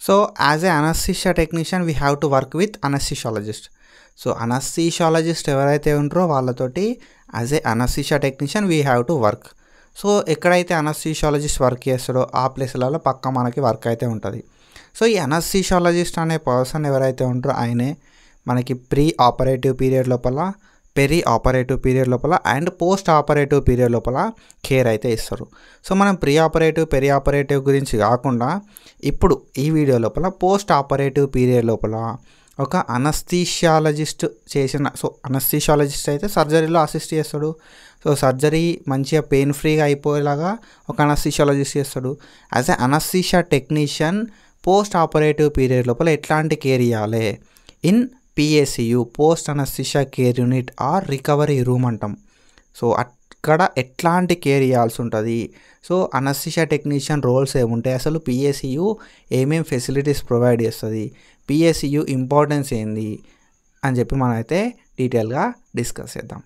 So as a anaesthesia technician we have to work with anaesthesiologist. So anaesthesiologist ఎవరైతే ఉంటారో వాళ్ళతోటి as a anaesthesia technician we have to work. So ఎక్కడైతే anaesthesiologist work చేస్తాడో ఆ ప్లేస్లలో పక్క మనకి వర్క్ అయితే ఉంటుంది. సో ఈ అనస్థీషియాలజిస్ట్ అనే పర్సన్ ఎవరైతే ఉంటారో ఆయనే మనకి ప్రీ ఆపరేటివ్ పీరియడ్ లోపల, పెరీ ఆపరేటివ్ పీరియడ్ లోపల అండ్ పోస్ట్ ఆపరేటివ్ పీరియడ్ లోపల కేర్ అయితే ఇస్తారు. సో మనం ప్రీ ఆపరేటివ్, పెరీ ఆపరేటివ్ గురించి కాకుండా ఇప్పుడు ఈ వీడియో లోపల పోస్ట్ ఆపరేటివ్ పీరియడ్ లోపల ఒక అనస్థీషియాలజిస్ట్ చేసిన, సో అనస్థీషియాలజిస్ట్ అయితే సర్జరీలో అసిస్ట్ చేస్తాడు. సో సర్జరీ మంచిగా పెయిన్ ఫ్రీగా అయిపోయేలాగా ఒక అనస్థీషియాలజిస్ట్ చేస్తాడు. As a anaesthesia technician post operative period లోపల ఎట్లాంటి కేర్ ఇవ్వాలి in PACU, post anaesthesia care unit or recovery room అంటాం. సో అక్కడ ఎట్లాంటి కేర్ ఇవ్వాల్సి ఉంటుంది, సో అనస్థీషియా టెక్నీషియన్ రోల్స్ ఏముంటాయి, అసలు PACU ఏమేమి ఫెసిలిటీస్ ప్రొవైడ్ చేస్తుంది, PACU ఇంపార్టెన్స్ ఏంది అని చెప్పి మనం అయితే డీటెయిల్గా డిస్కస్ చేద్దాం.